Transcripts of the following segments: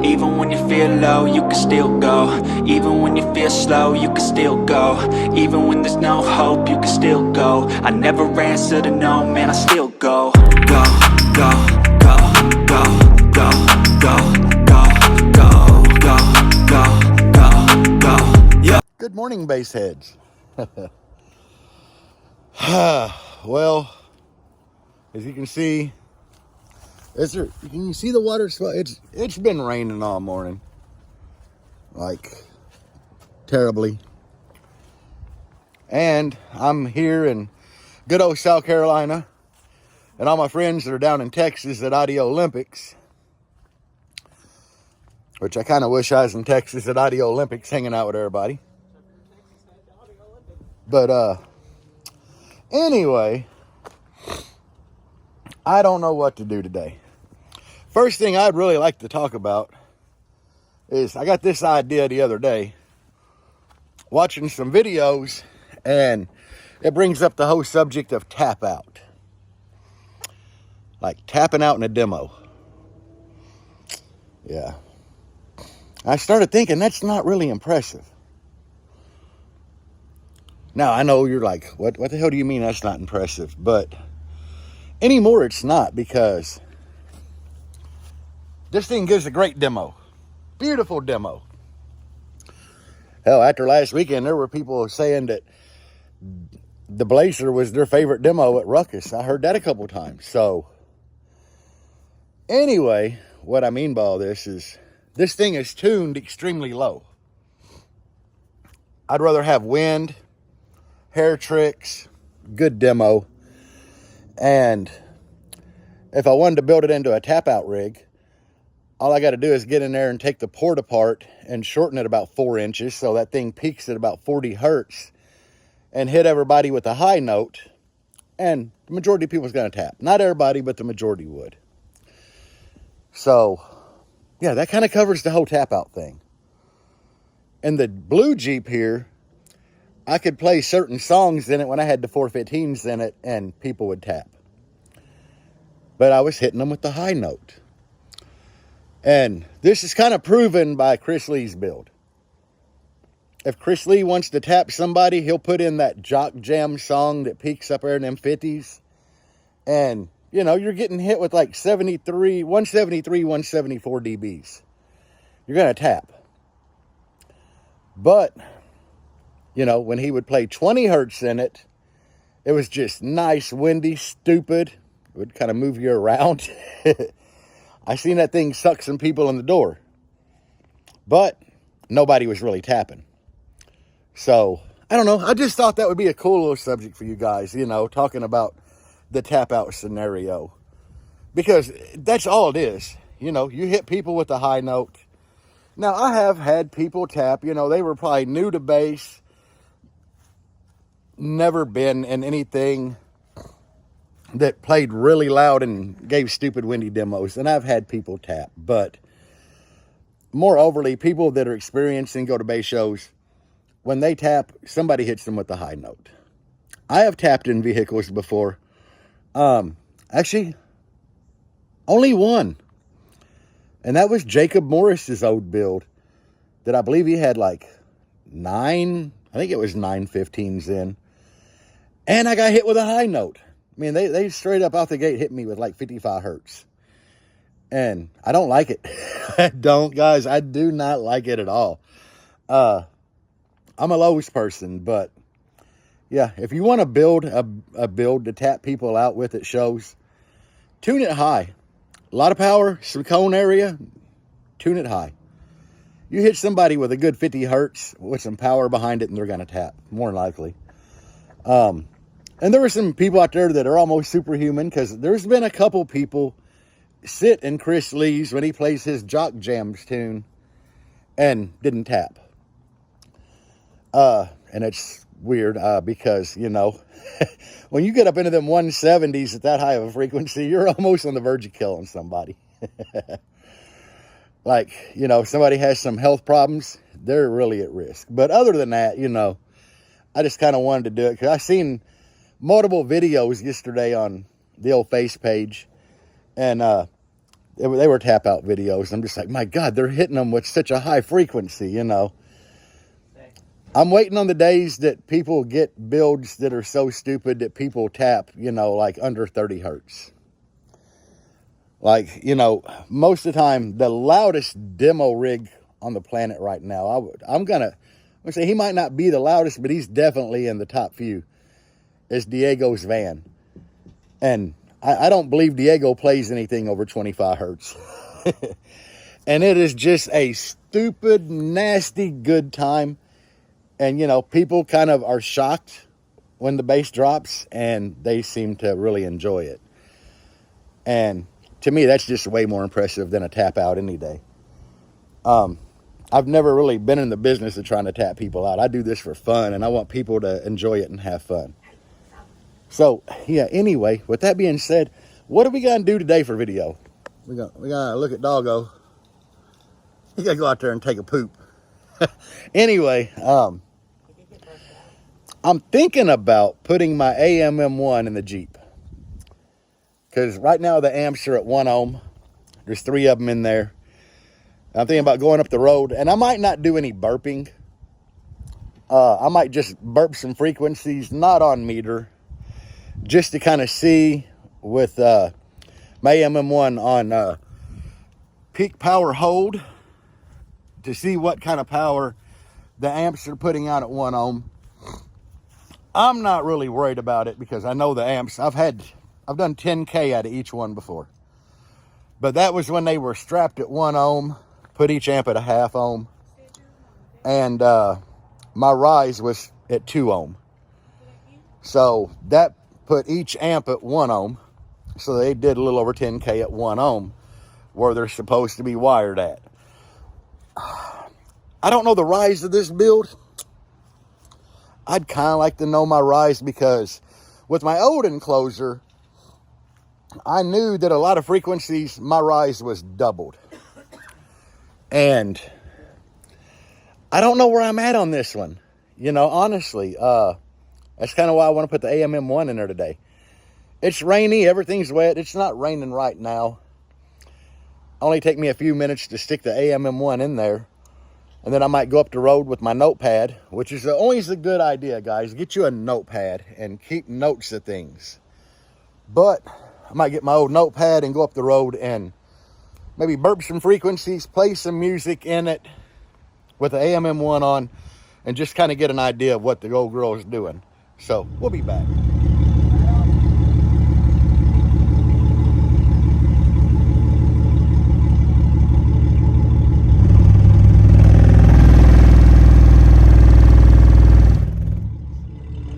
Even when you feel low, you can still go. Even when you feel slow, you can still go. Even when there's no hope, you can still go. I never answer to no, man, I still go. Go, go, go, go, go, go, go, go, go, go, go, yeah. Good morning, baseheads. Well, as you can see, can you see the water? It's been raining all morning, like terribly. And I'm here in good old South Carolina, and all my friends that are down in Texas at Audio Olympics, which I kind of wish I was in Texas at Audio Olympics hanging out with everybody. But anyway, I don't know what to do today. First thing I'd really like to talk about is I got this idea the other day, watching some videos, and it brings up the whole subject of tap out. Like tapping out in a demo. Yeah. I started thinking that's not really impressive. Now, I know you're like, what the hell do you mean that's not impressive? But anymore it's not, because this thing gives a great demo. Beautiful demo. Hell, after last weekend, there were people saying that the Blazer was their favorite demo at Ruckus. I heard that a couple times. So, anyway, what I mean by all this is, this thing is tuned extremely low. I'd rather have wind, hair tricks, good demo. And if I wanted to build it into a tap out rig, all I got to do is get in there and take the port apart and shorten it about 4 inches so that thing peaks at about 40 hertz and hit everybody with a high note, and the majority of people's going to tap. Not everybody, but the majority would. So, yeah, that kind of covers the whole tap out thing. And the blue Jeep here, I could play certain songs in it when I had the 415s in it and people would tap. But I was hitting them with the high note. And this is kind of proven by Chris Lee's build. If Chris Lee wants to tap somebody, he'll put in that Jock Jam song that peaks up there in them 50s. And, you know, you're getting hit with like 174 dBs. You're going to tap. But, you know, when he would play 20 hertz in it, it was just nice, windy, stupid. It would kind of move you around. I seen that thing suck some people in the door. But nobody was really tapping. So, I don't know. I just thought that would be a cool little subject for you guys, you know, talking about the tap out scenario. Because that's all it is. You know, you hit people with a high note. Now, I have had people tap, you know, they were probably new to bass, never been in anything that played really loud and gave stupid windy demos, and I've had people tap. But more overly, people that are experienced and go to bass shows, when they tap, somebody hits them with a high note. I have tapped in vehicles before. Actually, only one. And that was Jacob Morris's old build that I believe he had like 9 15s in. And I got hit with a high note. I mean, they straight up out the gate hit me with like 55 hertz. And I don't like it. I don't, guys. I do not like it at all. I'm a lows person, but yeah, if you want to build a build to tap people out with at shows, tune it high. A lot of power, some cone area, tune it high. You hit somebody with a good 50 hertz with some power behind it, and they're going to tap, more than likely. And there were some people out there that are almost superhuman, because there's been a couple people sit in Chris Lee's when he plays his Jock Jams tune and didn't tap. And it's weird, because, you know, when you get up into them 170s at that high of a frequency, you're almost on the verge of killing somebody. Like, you know, if somebody has some health problems, they're really at risk. But other than that, you know, I just kind of wanted to do it, because I seen multiple videos yesterday on the old face page, and they were tap out videos. I'm just like, my God, they're hitting them with such a high frequency, you know. I'm waiting on the days that people get builds that are so stupid that people tap, you know, like under 30 hertz. Like, you know, most of the time, the loudest demo rig on the planet right now, I'm gonna say he might not be the loudest, but he's definitely in the top few, is Diego's van. And I don't believe Diego plays anything over 25 hertz. And it is just a stupid, nasty good time. And, you know, people kind of are shocked when the bass drops, and they seem to really enjoy it. And to me, that's just way more impressive than a tap out any day. I've never really been in the business of trying to tap people out. I do this for fun, and I want people to enjoy it and have fun. So, yeah, anyway, with that being said, what are we going to do today for video? We gotta look at Doggo. He got to go out there and take a poop. Anyway, I'm thinking about putting my AMM1 in the Jeep. Because right now the amps are at 1 ohm. There's 3 of them in there. I'm thinking about going up the road. And I might not do any burping. I might just burp some frequencies, not on meter. Just to kind of see with my AMM1 on peak power hold. To see what kind of power the amps are putting out at 1 ohm. I'm not really worried about it because I know the amps. I've done 10K out of each one before. But that was when they were strapped at 1 ohm, put each amp at a 0.5 ohm. And my rise was at 2 ohm. So that put each amp at 1 ohm. So they did a little over 10K at 1 ohm where they're supposed to be wired at. I don't know the rise of this build. I'd kind of like to know my rise because with my old enclosure, I knew that a lot of frequencies, my rise was doubled. And I don't know where I'm at on this one. You know, honestly, that's kind of why I want to put the AMM1 in there today. It's rainy, everything's wet. It's not raining right now. Only take me a few minutes to stick the AMM1 in there. And then I might go up the road with my notepad, which is always a good idea, guys. Get you a notepad and keep notes of things. But I might get my old notepad and go up the road and maybe burp some frequencies, play some music in it with the AMM1 on, and just kind of get an idea of what the old girl is doing. So we'll be back.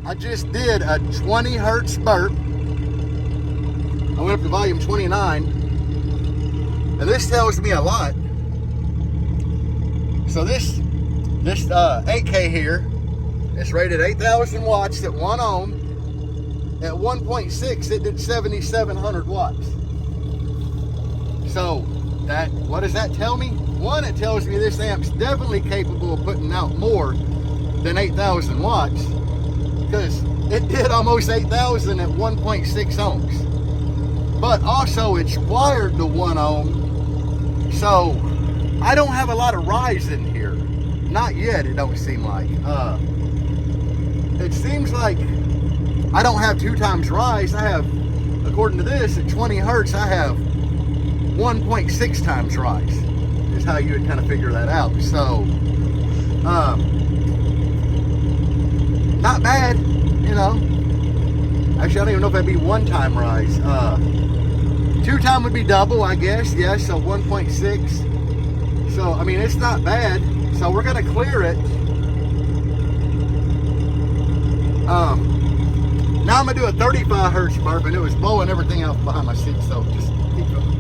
I just did a 20 hertz burp. I went up to volume 29. And this tells me a lot. So this 8K here is rated 8,000 watts at 1 ohm. At 1.6 it did 7,700 watts. So what does that tell me? One, it tells me this amp's definitely capable of putting out more than 8,000 watts. Because it did almost 8,000 at 1.6 ohms. But also it's wired to 1 ohm. So I don't have a lot of rise in here. Not yet, it don't seem like. It seems like I don't have 2 times rise. I have, according to this, at 20 hertz, I have 1.6 times rise. Is how you would kind of figure that out. So, not bad, you know. Actually, I don't even know if that'd be 1 time rise. 2 time would be double, I guess. Yes, so 1.6. So, I mean, it's not bad. So we're gonna clear it. Now I'm gonna do a 35 hertz burp, and it was blowing everything out behind my seat. So just keep going.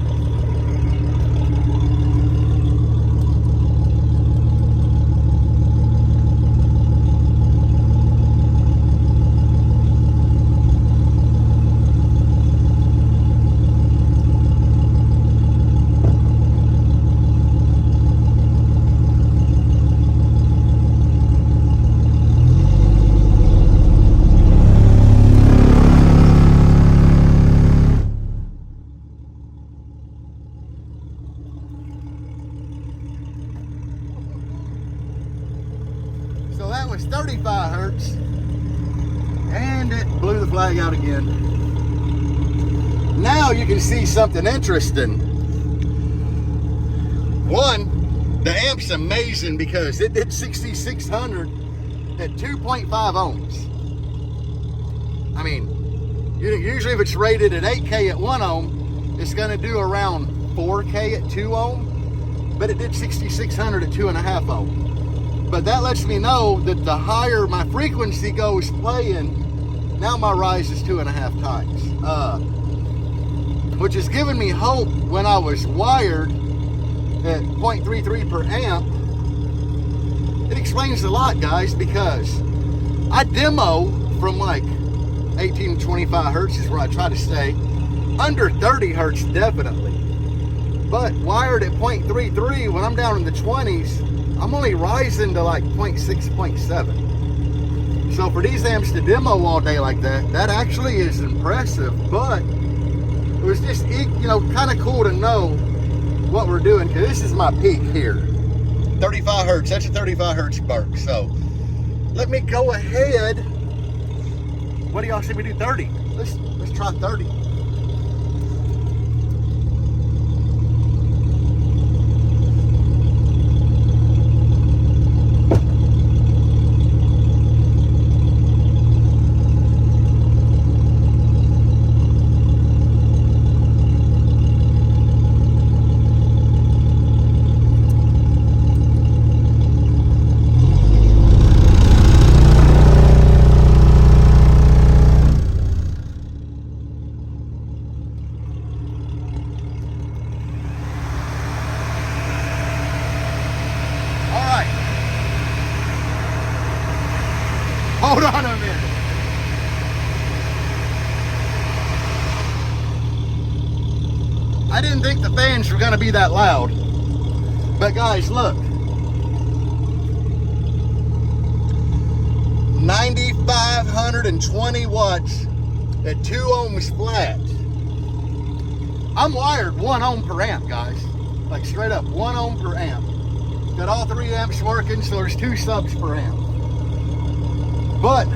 that was 35 Hertz. And it blew the flag out again. Now you can see something interesting. One, the amp's amazing because it did 6,600 at 2.5 ohms. I mean, usually if it's rated at 8K at 1 ohm, it's going to do around 4K at 2 ohm, but it did 6,600 at 2.5 ohm. But that lets me know that the higher my frequency goes playing, now my rise is 2.5 times. Which is giving me hope when I was wired at 0.33 per amp. It explains a lot, guys, because I demo from like 18 to 25 Hertz is where I try to stay. Under 30 Hertz, definitely. But wired at 0.33, when I'm down in the 20s, I'm only rising to like 0.6, 0.7. So for these amps to demo all day like that, that actually is impressive. But it was just, you know, kind of cool to know what we're doing, because this is my peak here. 35 Hertz, that's a 35 Hertz bark. So let me go ahead. What do y'all say we do 30? Let's try 30. Hold on a minute. I didn't think the fans were going to be that loud. But guys, look. 9,520 watts at 2 ohms flat. I'm wired 1 ohm per amp, guys. Like straight up 1 ohm per amp. Got all 3 amps working, so there's 2 subs per amp. But,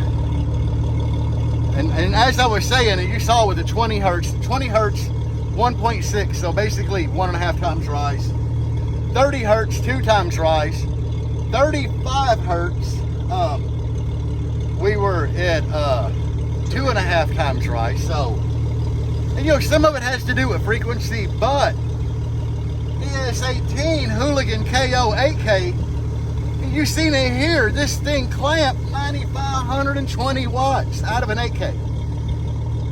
and as I was saying, you saw with the 20 Hertz, 1.6, so basically 1.5 times rise. 30 Hertz, 2 times rise. 35 Hertz, we were at 2.5 times rise. So, and you know, some of it has to do with frequency, but DS18 Hooligan KO 8K, you seen it here, this thing clamped 9,520 watts out of an 8K.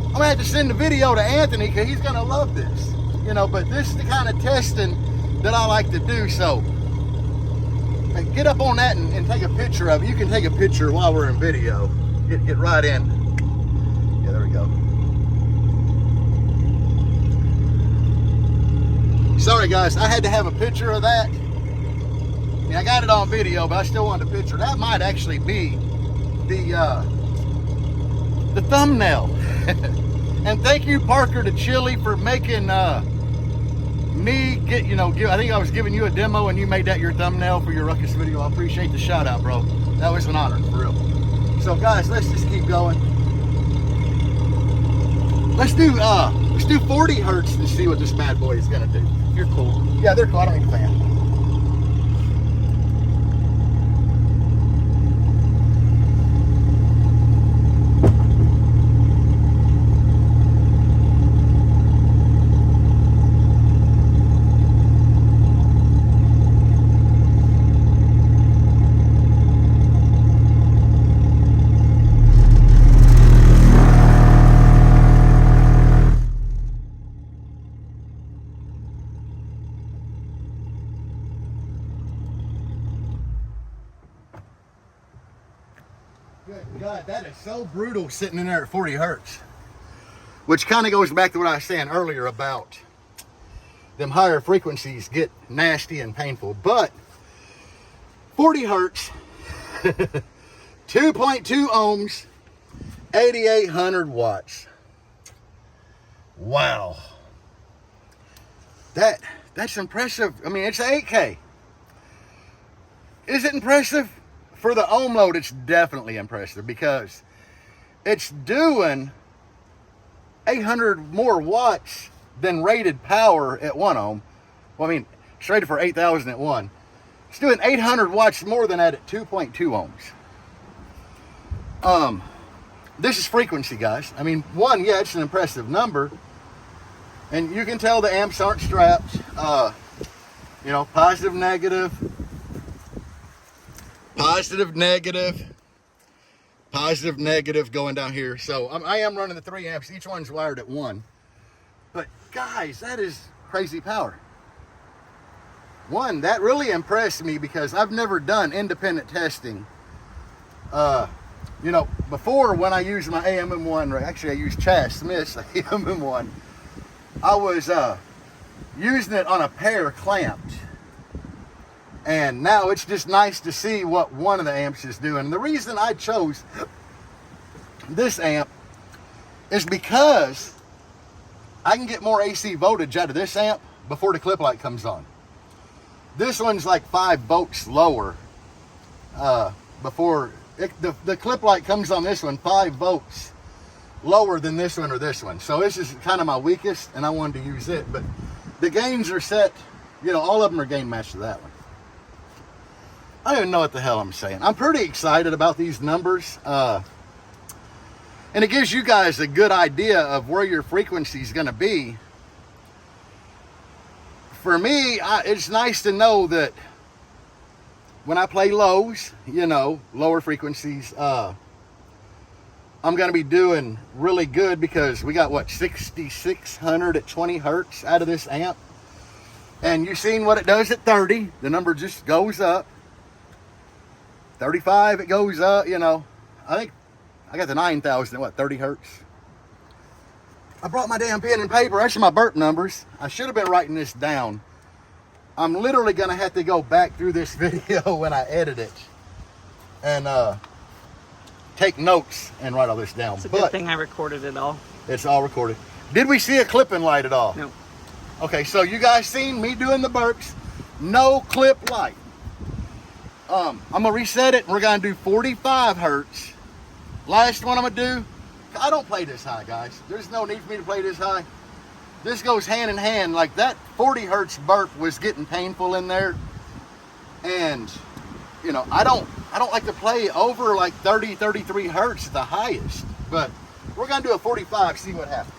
I'm gonna have to send the video to Anthony because he's gonna love this, you know, but this is the kind of testing that I like to do. So hey, get up on that and take a picture of it. You can take a picture while we're in video. Get right in. Yeah, there we go. Sorry guys, I had to have a picture of that. I got it on video, but I still wanted a picture. That might actually be the thumbnail. And thank you, Parker to Chili, for making me get, you know, I think I was giving you a demo and you made that your thumbnail for your Ruckus video. I appreciate the shout out, bro. That was an honor, for real. So guys, let's just keep going. Let's do 40 Hertz to see what this bad boy is gonna do. You're cool. Yeah, they're cool. I don't need a fan. Good God, that is so brutal sitting in there at 40 Hertz. Which kind of goes back to what I was saying earlier about them higher frequencies get nasty and painful. But 40 Hertz, 2.2 ohms, 8,800 watts. Wow. That's impressive. I mean, it's 8K. Is it impressive? for the ohm load, it's definitely impressive because it's doing 800 more watts than rated power at 1 ohm. Well, I mean, it's rated for 8,000 at 1. It's doing 800 watts more than that at 2.2 ohms. This is frequency, guys. I mean, one, yeah, it's an impressive number. And you can tell the amps aren't strapped. You know, positive, negative, positive, negative, positive, negative going down here. So I am running the 3 amps. Each one's wired at 1. But guys, that is crazy power. One, that really impressed me because I've never done independent testing. You know, before when I used my AMM1, actually I used Chas Smith's AMM1, I was using it on a pair clamped. And now it's just nice to see what one of the amps is doing. And the reason I chose this amp is because I can get more AC voltage out of this amp before the clip light comes on. This one's like 5 volts lower before the clip light comes on. This one 5 volts lower than this one or this one. So this is kind of my weakest, and I wanted to use it. But the gains are set, you know, all of them are gain matched to that one. I don't even know what the hell I'm saying. I'm pretty excited about these numbers. And it gives you guys a good idea of where your frequency is going to be. For me, it's nice to know that when I play lows, you know, lower frequencies, I'm going to be doing really good because we got, what, 6,600 at 20 hertz out of this amp. And you've seen what it does at 30. The number just goes up. 35, it goes up, you know. I think I got the 9,000 at, what, 30 hertz? I brought my damn pen and paper. Actually, my burp numbers. I should have been writing this down. I'm literally going to have to go back through this video when I edit it and take notes and write all this down. It's a good thing I recorded it all. It's all recorded. Did we see a clipping light at all? No. Okay, so you guys seen me doing the burps. No clip light. I'm going to reset it, and we're going to do 45 hertz. Last one I'm going to do, I don't play this high, guys. There's no need for me to play this high. This goes hand in hand. Like that 40 hertz burp was getting painful in there. And, you know, I don't like to play over like 30, 33 hertz at the highest. But we're going to do a 45, see what happens.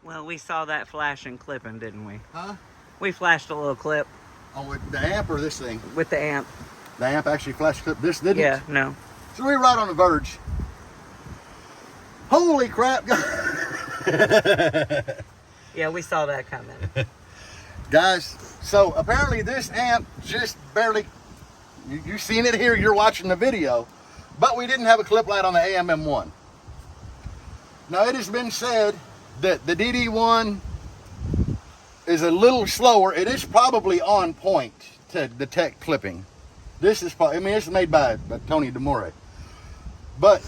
Well, we saw that flash and clipping, didn't we? Huh? We flashed a little clip. Oh, with the amp or this thing? With the amp. The amp actually flashed clip. This didn't? Yeah, no. So we were right on the verge. Holy crap. Yeah, we saw that coming. Guys, so apparently this amp just barely, you've seen it here, you're watching the video, but we didn't have a clip light on the AMM1. Now it has been said that the DD1 is a little slower. It is probably on point to detect clipping. This is probably, I mean, it's made by Tony DeMore. But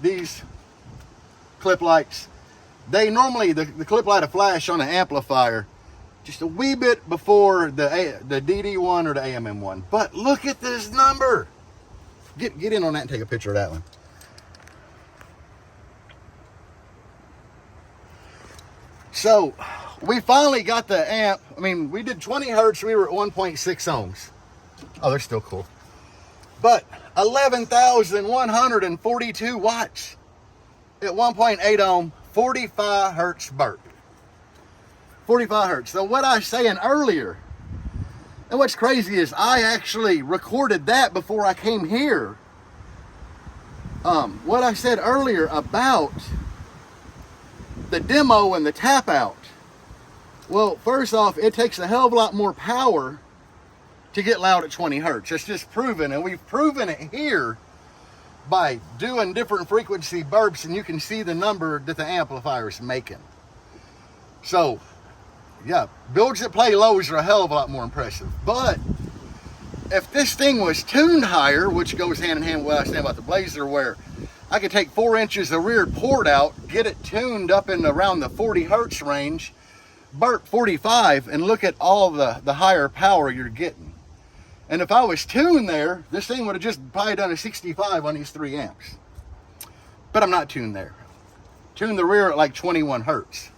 these clip lights, they normally, the clip light will flash on an amplifier just a wee bit before the DD1 or the AMM1. But look at this number. Get in on that and take a picture of that one. So we finally got the amp. I mean, we did 20 hertz. We were at 1.6 ohms. Oh, they're still cool. But 11,142 watts at 1.8 ohm, 45 hertz burp. 45 hertz. So what I was saying earlier, and what's crazy is I actually recorded that before I came here. What I said earlier about the demo and the tap out. Well, first off, it takes a hell of a lot more power to get loud at 20 hertz. It's just proven, and we've proven it here by doing different frequency burps, and you can see the number that the amplifier is making. So, yeah, builds that play lows are a hell of a lot more impressive. But if this thing was tuned higher, which goes hand in hand with what I was saying about the Blazer, where I could take 4 inches of rear port out, get it tuned up in around the 40 hertz range, burp 45, and look at all the higher power you're getting. And if I was tuned there, this thing would have just probably done a 65 on these 3 amps. But I'm not tuned there. Tuned the rear at like 21 hertz.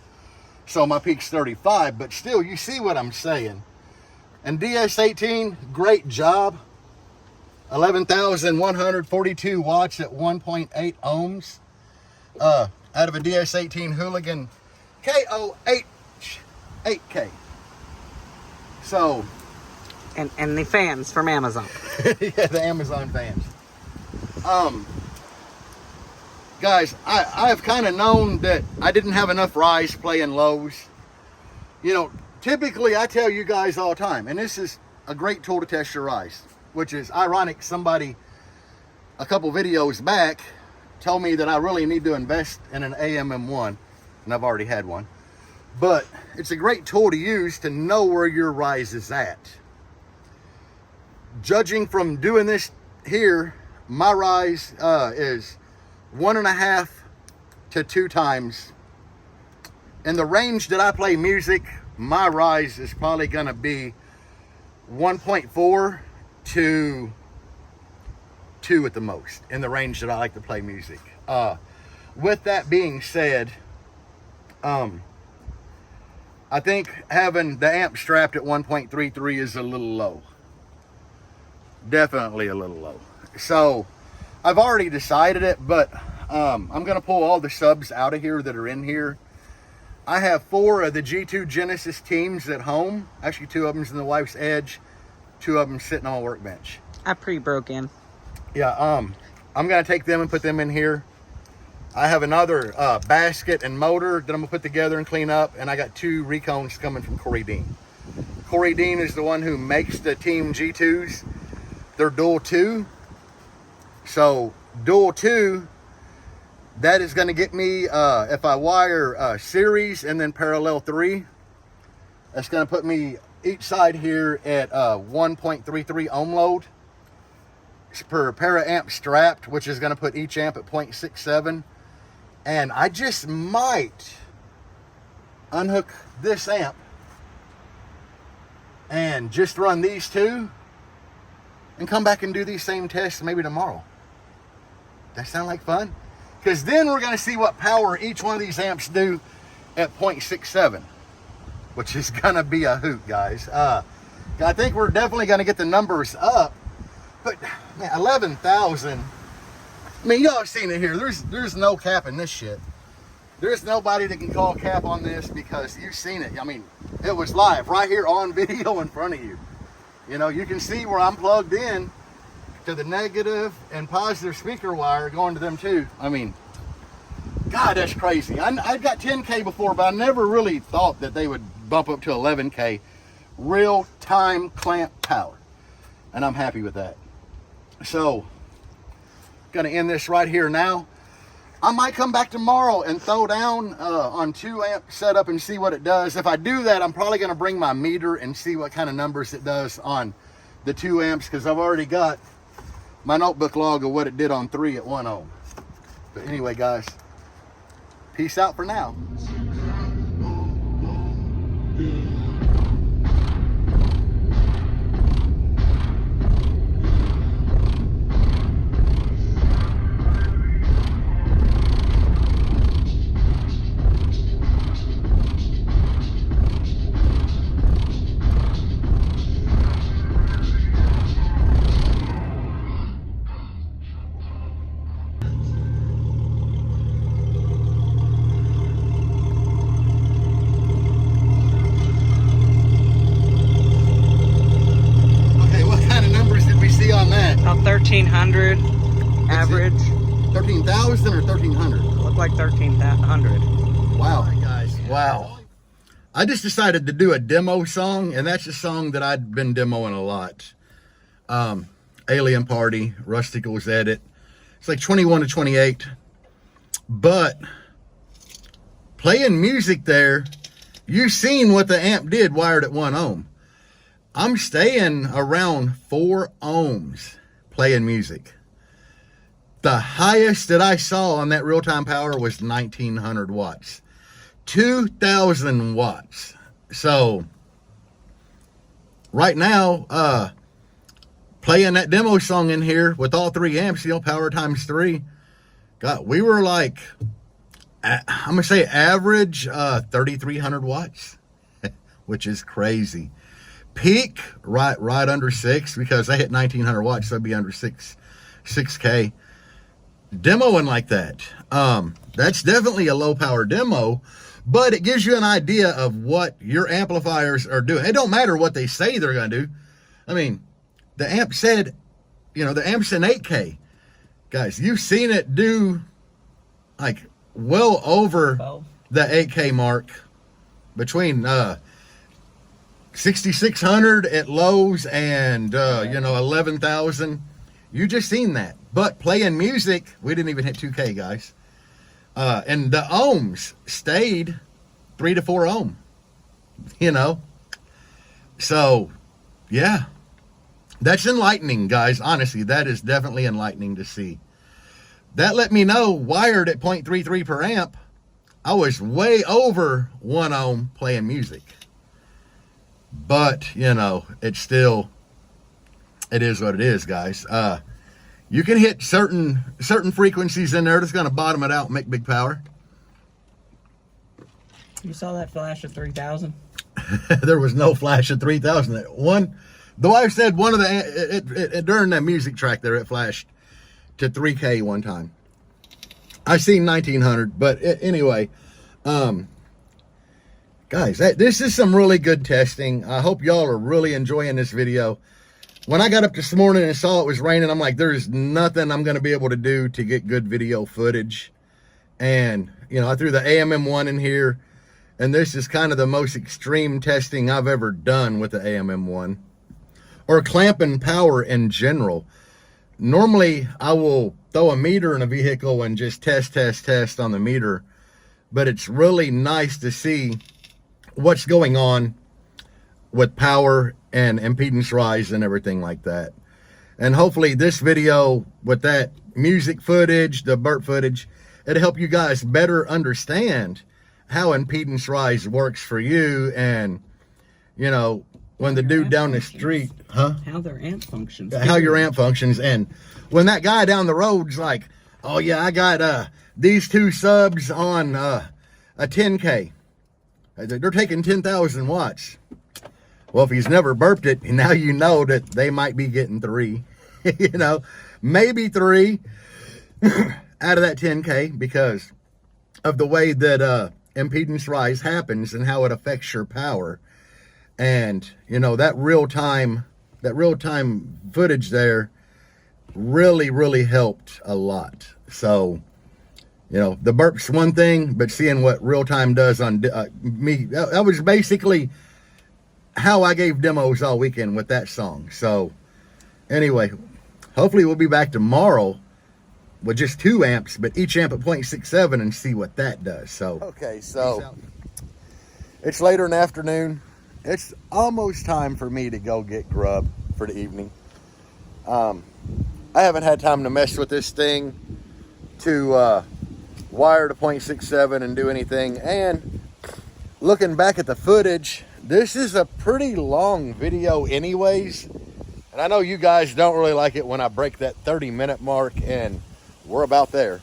So my peak's 35, but still, you see what I'm saying. And DS18, great job. 11,142 watts at 1.8 ohms. Out of a DS18 Hooligan KO 8K. So... And the fans from Amazon. Yeah, the Amazon fans. Guys, I've kind of known that I didn't have enough rise playing lows. You know, typically I tell you guys all the time, and this is a great tool to test your rise, which is ironic. Somebody a couple videos back told me that I really need to invest in an AMM1, and I've already had one. But it's a great tool to use to know where your rise is at. Judging from doing this here, my rise is 1.5 to 2 times. In the range that I play music, my rise is probably going to be 1.4 to 2 at the most, in the range that I like to play music. With that being said, I think having the amp strapped at 1.33 is a little low. Definitely a little low. So I've already decided it, but I'm going to pull all the subs out of here that are in here. I have 4 of the G2 Genesis teams at home. Actually, 2 of them's in the wife's Edge, 2 of them sitting on a workbench. I pre-broke in. Yeah, I'm going to take them and put them in here. I have another basket and motor that I'm going to put together and clean up, and I got 2 Recones coming from Corey Dean. Corey Dean is the one who makes the Team G2s. They're dual 2. So dual 2, that is going to get me, if I wire series and then parallel 3, that's going to put me each side here at 1.33 ohm load per pair of amps strapped, which is going to put each amp at 0.67. And I just might unhook this amp and just run these 2 and come back and do these same tests maybe tomorrow. That sound like fun? Because then we're going to see what power each one of these amps do at 0.67, which is going to be a hoot, guys. I think we're definitely going to get the numbers up. But, man, 11,000. I mean, y'all have seen it here. There's no cap in this shit. There's nobody that can call cap on this because you've seen it. I mean, it was live right here on video in front of you. You know, you can see where I'm plugged in to the negative and positive speaker wire going to them too. I mean, God, that's crazy. I got 10K before, but I never really thought that they would bump up to 11K real-time clamp power. And I'm happy with that. So, gonna end this right here now. I might come back tomorrow and throw down on 2 amp setup and see what it does. If I do that, I'm probably going to bring my meter and see what kind of numbers it does on the 2 amps, because I've already got my notebook log of what it did on 3 at 1 ohm. But anyway, guys, peace out for now. About 1,300 average. 13,000 or 1,300? Looked like 1,300. Wow, guys, wow. I just decided to do a demo song, and that's a song that I'd been demoing a lot. Alien Party, Rustical's Edit. It's like 21 to 28. But playing music there, you've seen what the amp did wired at 1 ohm. I'm staying around 4 ohms playing music. The highest that I saw on that real-time power was 1900 watts. 2000 watts. So right now, playing that demo song in here with all 3 amps, you know, power times 3. God, we were like, I'm gonna say average 3300 watts, which is crazy. Peak right under 6, because I hit 1900 watts, so it'd be under 6K. Demoing like that, that's definitely a low power demo, but it gives you an idea of what your amplifiers are doing. It don't matter what they say they're gonna do. I mean, the amp said, you know, the amp's in 8K. Guys, you've seen it do like well over the 8K mark, between 6600 at lows and you know, 11,000. You just seen that. But playing music, we didn't even hit 2K, guys. And the ohms stayed 3 to 4 ohm, you know. So yeah, that's enlightening, guys. Honestly, that is definitely enlightening to see. That let me know, wired at 0.33 per amp, I was way over 1 ohm playing music. But, you know, it's still, it is what it is, guys. You can hit certain frequencies in there that's going to bottom it out and make big power. You saw that flash of 3000? There was no flash of 3000. The wife said one of the, during that music track there, it flashed to 3K one time. I seen 1900, but anyway, guys, this is some really good testing. I hope y'all are really enjoying this video. When I got up this morning and saw it was raining, I'm like, there's nothing I'm going to be able to do to get good video footage. And, you know, I threw the AMM1 in here, and this is kind of the most extreme testing I've ever done with the AMM1. Or clamping power in general. Normally, I will throw a meter in a vehicle and just test on the meter. But it's really nice to see what's going on with power and impedance rise and everything like that. And hopefully this video with that music footage, the burp footage, it'll help you guys better understand how impedance rise works for you. And, you know, when the dude down the street, how their amp functions. How your amp functions. And when that guy down the road's like, oh yeah, I got these 2 subs on a 10K. They're taking 10,000 watts. Well, if he's never burped it, now you know that they might be getting 3. You know, maybe 3 out of that 10K, because of the way that impedance rise happens and how it affects your power. And, you know, that real-time footage there really helped a lot. So, you know, the burp's one thing, but seeing what real-time does on me, that was basically how I gave demos all weekend with that song. So, anyway, hopefully we'll be back tomorrow with just 2 amps, but each amp at 0.67, and see what that does. So, okay, so it's later in the afternoon. It's almost time for me to go get grub for the evening. I haven't had time to mess with this thing to wire to 0.67 and do anything. And looking back at the footage, this is a pretty long video anyways. And I know you guys don't really like it when I break that 30-minute mark, and we're about there.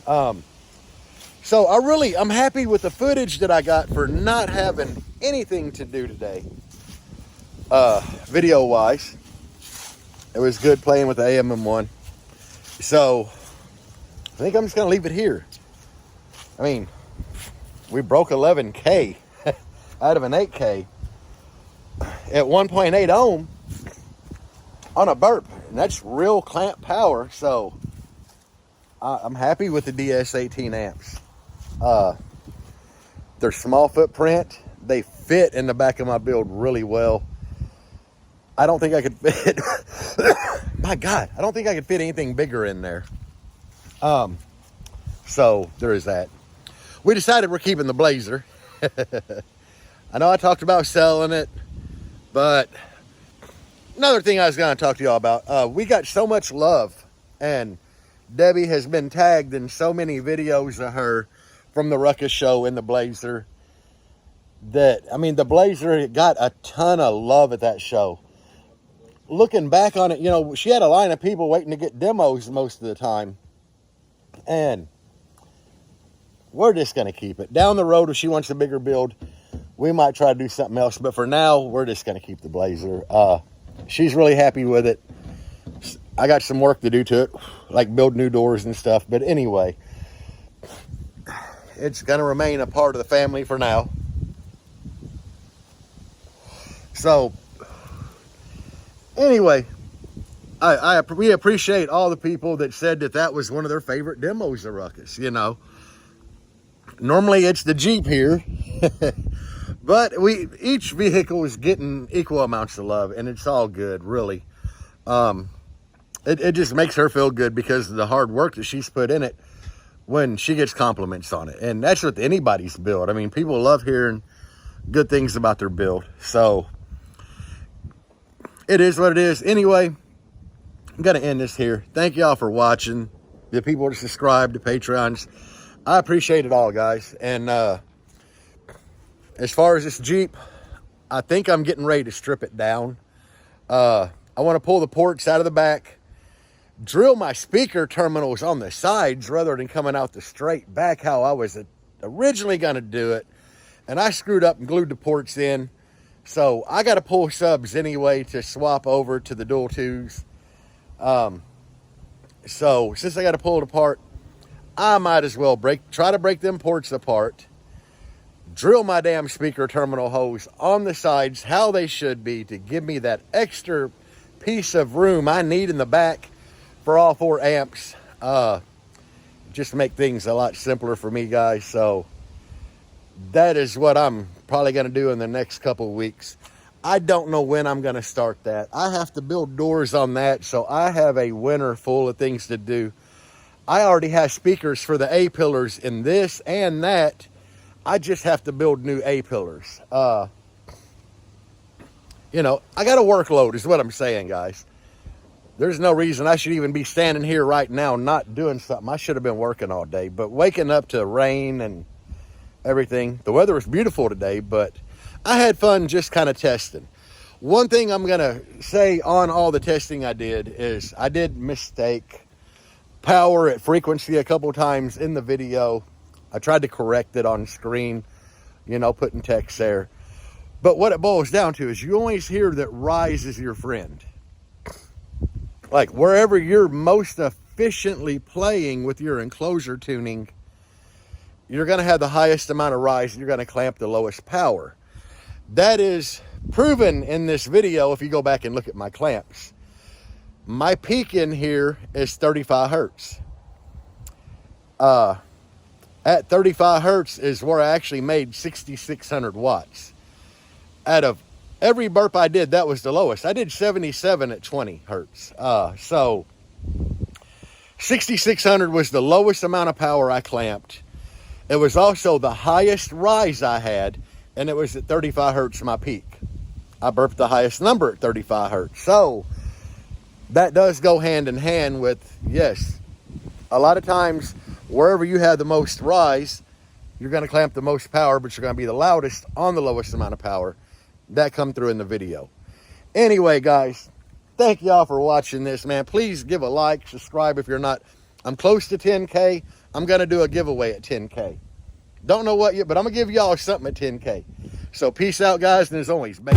So I'm happy with the footage that I got for not having anything to do today, video wise. It was good playing with the AMM1. So I think I'm just gonna leave it here. I mean, we broke 11K out of an 8K at 1.8 ohm on a burp, and that's real clamp power. So I'm happy with the DS18 amps. They're small footprint. They fit in the back of my build really well. I don't think I could fit, my God, I don't think I could fit anything bigger in there. So there is that. We decided we're keeping the Blazer. I know I talked about selling it, but another thing I was going to talk to y'all about, we got so much love, and Debbie has been tagged in so many videos of her from the Ruckus show in the Blazer that, I mean, the Blazer got a ton of love at that show. Looking back on it, you know, she had a line of people waiting to get demos most of the time, and we're just going to keep it. Down the road, if she wants a bigger build, we might try to do something else, but for now, we're just going to keep the Blazer. She's really happy with it. I got some work to do to it, like build new doors and stuff, but anyway, it's going to remain a part of the family for now. So, anyway, we appreciate all the people that said that that was one of their favorite demos of Ruckus, you know. Normally it's the Jeep here, but each vehicle is getting equal amounts of love, and it's all good, really. It just makes her feel good because of the hard work that she's put in it when she gets compliments on it. And that's with anybody's build. I mean, people love hearing good things about their build. So, it is what it is. Anyway, I'm going to end this here. Thank y'all for watching. The people that subscribe to Patreons, I appreciate it all, guys. And as far as this Jeep, I think I'm getting ready to strip it down. I want to pull the ports out of the back, drill my speaker terminals on the sides rather than coming out the straight back how I was originally going to do it. And I screwed up and glued the ports in. So I got to pull subs anyway to swap over to the dual 2s. So since I got to pull it apart, I might as well try to break them ports apart, drill my damn speaker terminal holes on the sides how they should be to give me that extra piece of room I need in the back for all 4 amps. Just make things a lot simpler for me, guys. So that is what I'm probably going to do in the next couple of weeks. I don't know when I'm going to start that. I have to build doors on that, so I have a winter full of things to do. I already have speakers for the A-pillars in this and that. I just have to build new A-pillars. You know, I got a workload is what I'm saying, guys. There's no reason I should even be standing here right now not doing something. I should have been working all day, but waking up to rain and everything. The weather was beautiful today, but I had fun just kind of testing. One thing I'm going to say on all the testing I did is I did mistake power at frequency a couple times in the video. I tried to correct it on screen, you know, putting text there. But what it boils down to is you always hear that rise is your friend. Like wherever you're most efficiently playing with your enclosure tuning, you're going to have the highest amount of rise and you're going to clamp the lowest power. That is proven in this video if you go back and look at my clamps. My peak in here is 35 Hertz. At 35 Hertz is where I actually made 6,600 watts. Out of every burp I did, that was the lowest. I did 77 at 20 Hertz. So 6,600 was the lowest amount of power I clamped. It was also the highest rise I had, and it was at 35 Hertz my peak. I burped the highest number at 35 Hertz. So that does go hand in hand with, yes, a lot of times wherever you have the most rise, you're going to clamp the most power, but you're going to be the loudest on the lowest amount of power. That come through in the video. Anyway, guys, thank y'all for watching this, man. Please give a like, subscribe if you're not. I'm close to 10K. I'm going to do a giveaway at 10K. Don't know what yet, but I'm going to give y'all something at 10K. So peace out, guys, and as always, bye.